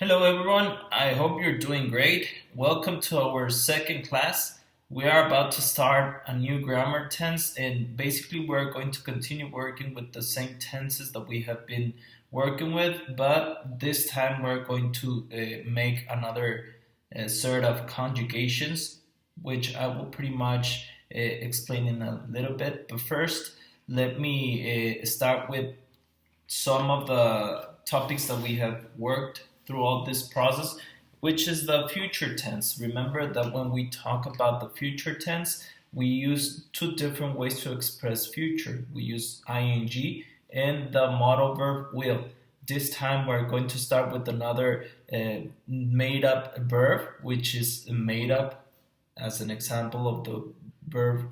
Hello everyone, I hope you're doing great. Welcome to our second class. We are about to start a new grammar tense, and basically we're going to continue working with the same tenses that we have been working with, but this time we're going to make another sort of conjugations, which I will pretty much explain in a little bit. But first, let me start with some of the topics that we have worked throughout this process, which is the future tense. Remember that when we talk about the future tense, we use two different ways to express future. We use ing and the modal verb will. This time we're going to start with another made up verb, which is made up as an example of the verb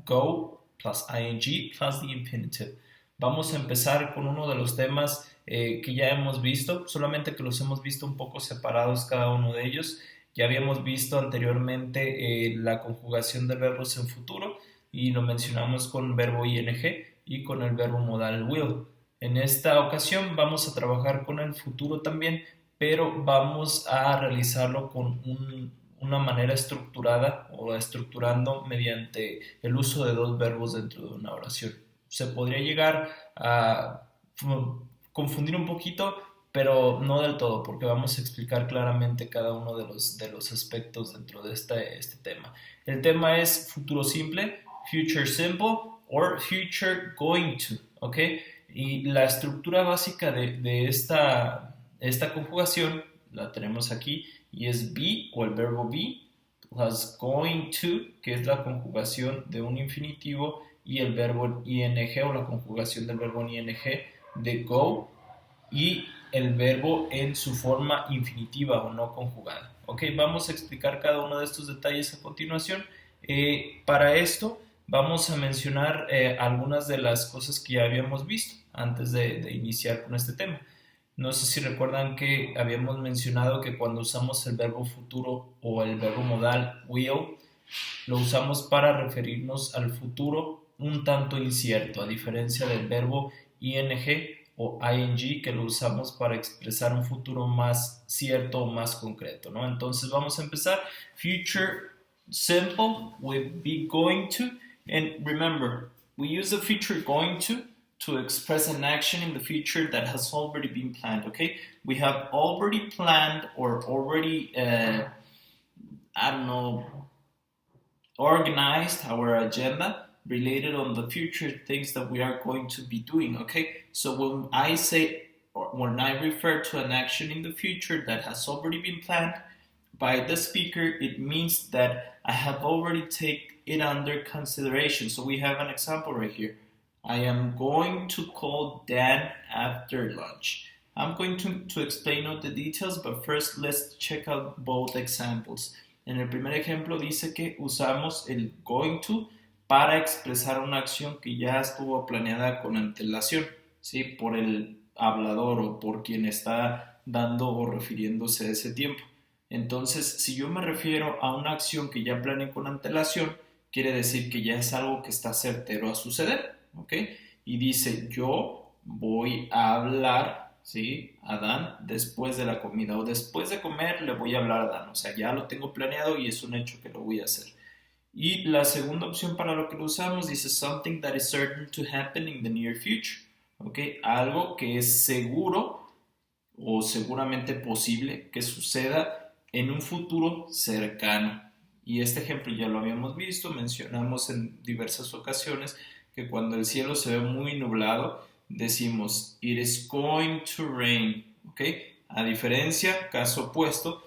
go plus ing plus the infinitive. Vamos a empezar con uno de los temas que ya hemos visto, solamente que los hemos visto un poco separados cada uno de ellos. Ya habíamos visto anteriormente la conjugación de verbos en futuro y lo mencionamos con verbo ing y con el verbo modal will. En esta ocasión vamos a trabajar con el futuro también, pero vamos a realizarlo con una manera estructurada o estructurando mediante el uso de dos verbos dentro de una oración. Se podría llegar a confundir un poquito, pero no del todo, porque vamos a explicar claramente cada uno de los aspectos dentro de este tema. El tema es futuro simple, future simple, or future going to, ¿ok? Y la estructura básica de esta conjugación la tenemos aquí, y es be, o el verbo be, plus going to, que es la conjugación de un infinitivo, y el verbo ing o la conjugación del verbo ing de go y el verbo en su forma infinitiva o no conjugada. Ok, vamos a explicar cada uno de estos detalles a continuación. Para esto vamos a mencionar algunas de las cosas que ya habíamos visto antes de iniciar con este tema. No sé si recuerdan que habíamos mencionado que cuando usamos el verbo futuro o el verbo modal will, lo usamos para referirnos al futuro un tanto incierto, a diferencia del verbo ing o ing que lo usamos para expresar un futuro más cierto o más concreto, ¿no? Entonces vamos a empezar. Future simple with be going to, and remember, we use the future going to express an action in the future that has already been planned, okay? We have already planned or already, organized our agenda related on the future things that we are going to be doing, okay? So when I say, or when I refer to an action in the future that has already been planned by the speaker, it means that I have already taken it under consideration. So we have an example right here. I am going to call Dan after lunch. I'm going to explain all the details, but first let's check out both examples. En el primer ejemplo dice que usamos el going to para expresar una acción que ya estuvo planeada con antelación, ¿sí? Por el hablador o por quien está dando o refiriéndose a ese tiempo. Entonces, si yo me refiero a una acción que ya planeé con antelación, quiere decir que ya es algo que está certero a suceder, ¿ok? Y dice, yo voy a hablar, ¿sí? A Dan después de la comida, o después de comer le voy a hablar a Dan, o sea, ya lo tengo planeado y es un hecho que lo voy a hacer. Y la segunda opción para lo que lo usamos dice something that is certain to happen in the near future, ¿ok? Algo que es seguro o seguramente posible que suceda en un futuro cercano. Y este ejemplo ya lo habíamos visto, mencionamos en diversas ocasiones que cuando el cielo se ve muy nublado, decimos it is going to rain, ¿ok? A diferencia, caso opuesto,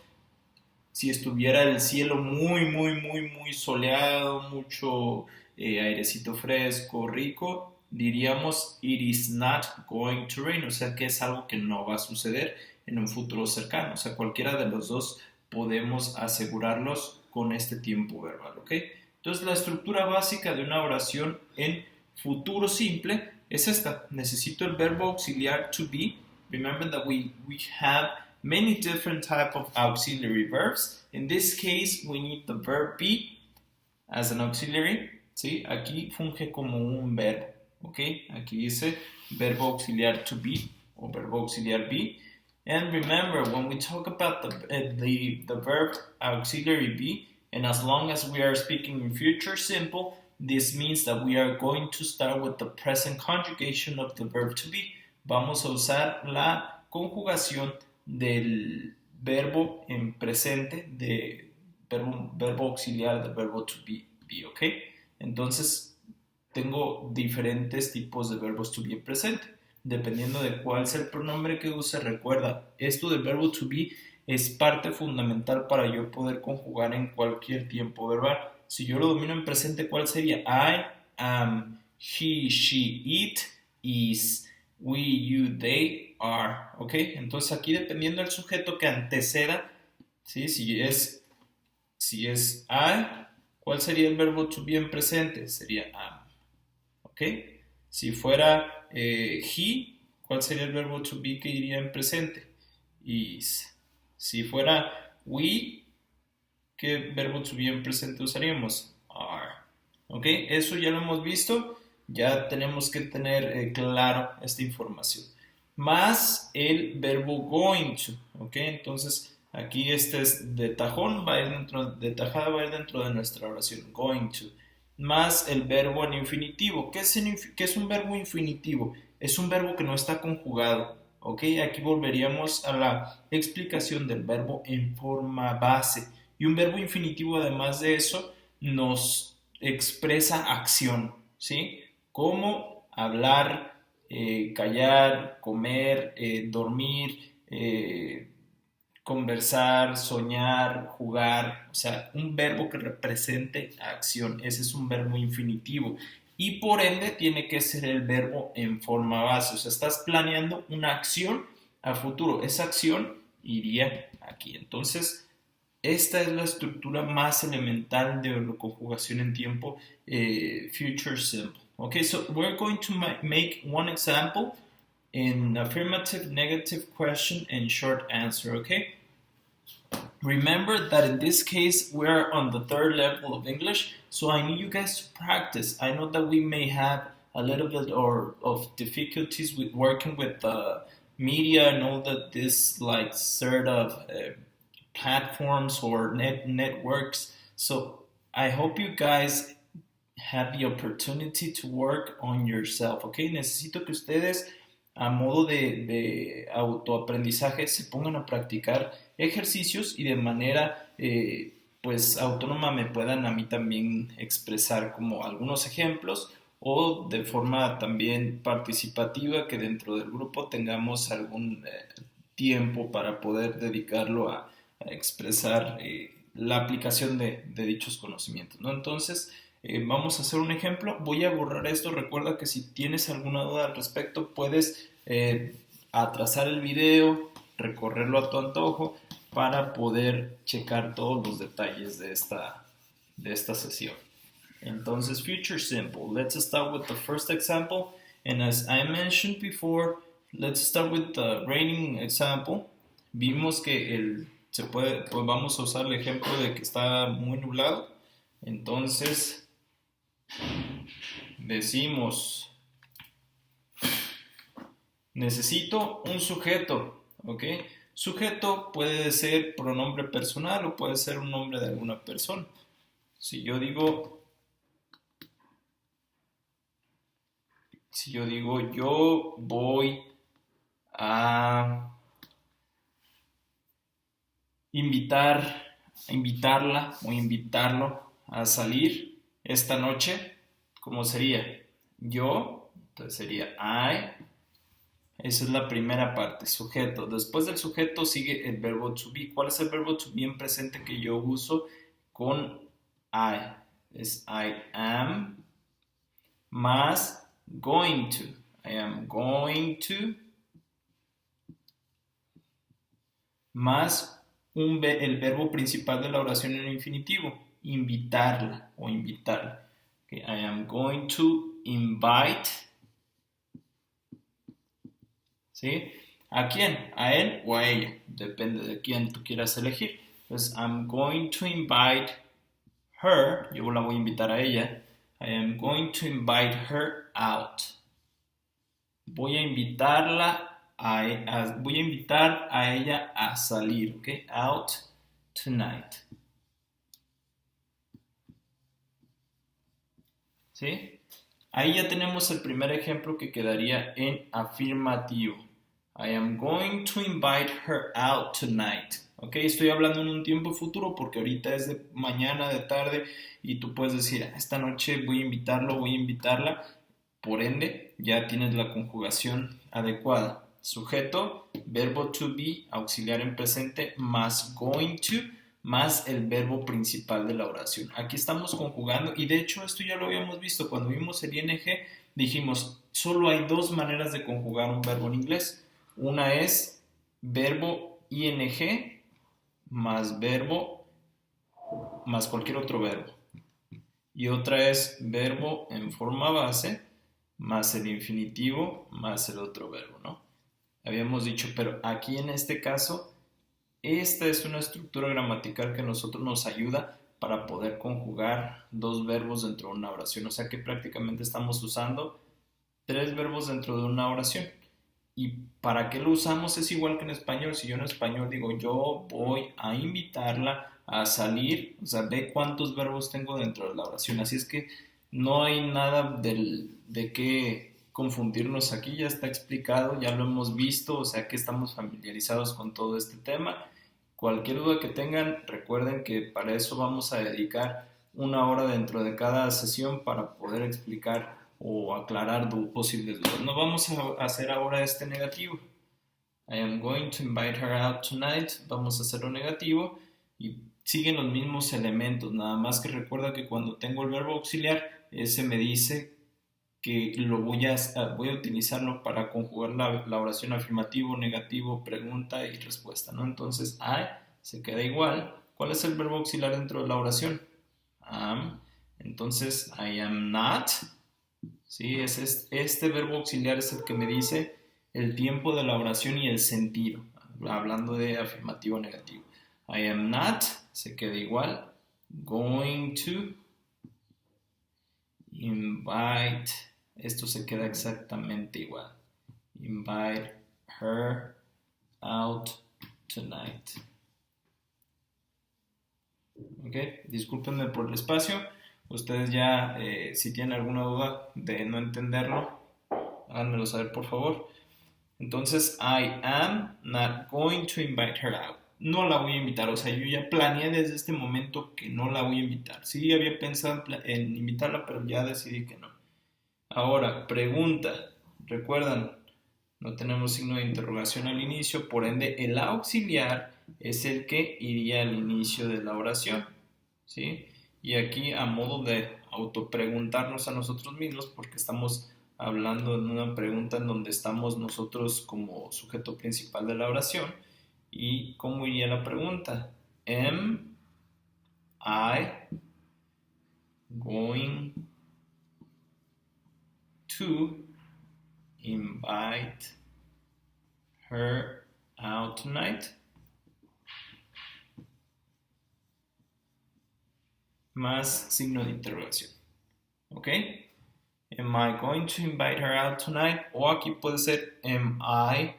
si estuviera el cielo muy soleado, mucho airecito fresco, rico, diríamos it is not going to rain, o sea que es algo que no va a suceder en un futuro cercano, o sea cualquiera de los dos podemos asegurarlos con este tiempo verbal, ¿ok? Entonces la estructura básica de una oración en futuro simple es esta. Necesito el verbo auxiliar to be. Remember that we have many different type of auxiliary verbs. In this case, we need the verb be as an auxiliary. ¿Sí? Aquí funge como un verbo. ¿Ok? Aquí dice verbo auxiliar to be o verbo auxiliar be. And remember, when we talk about the verb auxiliary be, and as long as we are speaking in future simple, this means that we are going to start with the present conjugation of the verb to be. Vamos a usar la conjugación del verbo en presente, de verbo auxiliar del verbo to be, ¿ok? Entonces, tengo diferentes tipos de verbos to be en presente. Dependiendo de cuál sea el pronombre que use, recuerda, esto del verbo to be es parte fundamental para yo poder conjugar en cualquier tiempo verbal. Si yo lo domino en presente, ¿cuál sería? I, am, he, she, it, is, we, you, they, are. ¿Ok? Entonces aquí dependiendo del sujeto que anteceda, ¿sí? Si es I, ¿cuál sería el verbo to be en presente? Sería am. ¿Ok? Si fuera he, ¿cuál sería el verbo to be que iría en presente? Is. Si fuera we, ¿qué verbo to be en presente usaríamos? Are. ¿Ok? Eso ya lo hemos visto. Ya tenemos que tener claro esta información. Más el verbo going to. ¿Ok? Entonces, aquí este es de tajón, va a ir dentro, de tajada va a ir dentro de nuestra oración. Going to. Más el verbo en infinitivo. ¿Qué es un verbo infinitivo? Es un verbo que no está conjugado. ¿Ok? Aquí volveríamos a la explicación del verbo en forma base. Y un verbo infinitivo, además de eso, nos expresa acción. ¿Sí? Como hablar, callar, comer, dormir, conversar, soñar, jugar, o sea, un verbo que represente acción. Ese es un verbo infinitivo. Y por ende tiene que ser el verbo en forma base. O sea, estás planeando una acción a futuro. Esa acción iría aquí. Entonces, esta es la estructura más elemental de la conjugación en tiempo future simple. Okay, so we're going to make one example in affirmative, negative question, and short answer, okay? Remember that in this case, we're on the third level of English, so I need you guys to practice. I know that we may have a little bit of difficulties with working with the media and all that this like sort of platforms or networks. So I hope you guys have the opportunity to work on yourself, okay? Necesito que ustedes a modo de autoaprendizaje se pongan a practicar ejercicios y de manera pues autónoma me puedan a mí también expresar como algunos ejemplos o de forma también participativa que dentro del grupo tengamos algún tiempo para poder dedicarlo a expresar la aplicación de dichos conocimientos, ¿no? Entonces, vamos a hacer un ejemplo. Voy a borrar esto. Recuerda que si tienes alguna duda al respecto, puedes atrasar el video, recorrerlo a tu antojo para poder checar todos los detalles de esta sesión. Entonces, future simple. Let's start with the first example. And as I mentioned before, let's start with the raining example. Vimos que pues vamos a usar el ejemplo de que está muy nublado. Entonces, decimos, necesito un sujeto, ¿ok? Sujeto puede ser pronombre personal o puede ser un nombre de alguna persona. Si yo digo, yo voy a invitarla o invitarlo a salir esta noche, ¿cómo sería? Yo, entonces sería I. Esa es la primera parte, sujeto. Después del sujeto sigue el verbo to be. ¿Cuál es el verbo to be en presente que yo uso con I? Es I am más going to. I am going to más el verbo principal de la oración en infinitivo, invitarla o invitarla. Okay, I am going to invite. ¿Sí? ¿A quién? ¿A él o a ella? Depende de quién tú quieras elegir. Entonces, I'm going to invite her. Yo la voy a invitar a ella. I am going to invite her out. Voy a invitarla voy a invitar a ella a salir, ¿ok? Out tonight. ¿Sí? Ahí ya tenemos el primer ejemplo que quedaría en afirmativo. I am going to invite her out tonight. ¿Ok? Estoy hablando en un tiempo futuro porque ahorita es de mañana, de tarde, y tú puedes decir, esta noche voy a invitarlo, voy a invitarla. Por ende, ya tienes la conjugación adecuada. Sujeto, verbo to be, auxiliar en presente, más going to, más el verbo principal de la oración. Aquí estamos conjugando y de hecho esto ya lo habíamos visto. Cuando vimos el ing, dijimos, solo hay dos maneras de conjugar un verbo en inglés. Una es verbo ing más verbo más cualquier otro verbo. Y otra es verbo en forma base más el infinitivo más el otro verbo, ¿no? Habíamos dicho, pero aquí en este caso, esta es una estructura gramatical que a nosotros nos ayuda para poder conjugar dos verbos dentro de una oración. O sea que prácticamente estamos usando tres verbos dentro de una oración. ¿Y para qué lo usamos? Es igual que en español. Si yo en español digo, yo voy a invitarla a salir, o sea, ve cuántos verbos tengo dentro de la oración. Así es que no hay nada de qué confundirnos aquí, ya está explicado, ya lo hemos visto, o sea que estamos familiarizados con todo este tema. Cualquier duda que tengan, recuerden que para eso vamos a dedicar una hora dentro de cada sesión para poder explicar o aclarar posibles dudas. No vamos a hacer ahora este negativo. I am going to invite her out tonight. Vamos a hacerlo negativo y siguen los mismos elementos, nada más que recuerda que cuando tengo el verbo auxiliar, ese me dice que voy a utilizarlo para conjugar la oración afirmativo, negativo, pregunta y respuesta, ¿no? Entonces, I se queda igual. ¿Cuál es el verbo auxiliar dentro de la oración? Am. Entonces, I am not. ¿Sí? Este verbo auxiliar es el que me dice el tiempo de la oración y el sentido, hablando de afirmativo negativo. I am not, se queda igual. Going to invite, esto se queda exactamente igual. Invite her out tonight. Ok, discúlpenme por el espacio. Ustedes ya, si tienen alguna duda de no entenderlo, háganmelo saber por favor. Entonces, I am not going to invite her out. No la voy a invitar, o sea, yo ya planeé desde este momento que no la voy a invitar. Sí, había pensado en invitarla, pero ya decidí que no. Ahora, pregunta. Recuerdan, no tenemos signo de interrogación al inicio, por ende, el auxiliar es el que iría al inicio de la oración. ¿Sí? Y aquí a modo de autopreguntarnos a nosotros mismos, porque estamos hablando en una pregunta en donde estamos nosotros como sujeto principal de la oración. ¿Y cómo iría la pregunta? Am I going to invite her out tonight? Más signo de interrogación. ¿Ok? Am I going to invite her out tonight? O aquí puede ser, am I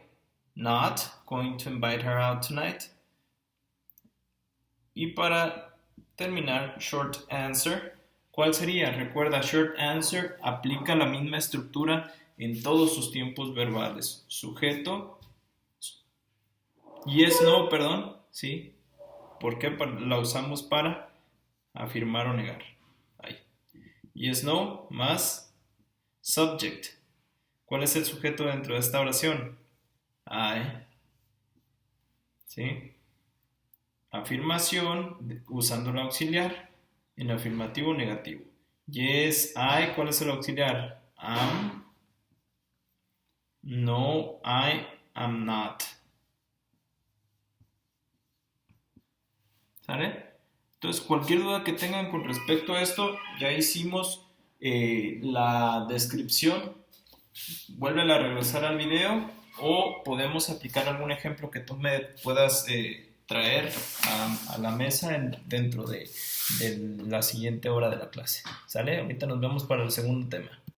not going to invite her out tonight? Y para terminar, short answer. ¿Cuál sería? Recuerda, short answer aplica la misma estructura en todos sus tiempos verbales. Sujeto, yes, no, perdón, ¿sí? ¿Por qué la usamos para afirmar o negar? Ahí. Yes, no, más subject. ¿Cuál es el sujeto dentro de esta oración? I. ¿Sí? Afirmación usando el auxiliar en afirmativo o negativo. Yes, I. ¿Cuál es el auxiliar? Am. No, I am not. ¿Sale? Entonces, cualquier duda que tengan con respecto a esto, ya hicimos la descripción. Vuelve a regresar al video o podemos aplicar algún ejemplo que tú me puedas traer a la mesa dentro de la siguiente hora de la clase. ¿Sale? Ahorita nos vemos para el segundo tema.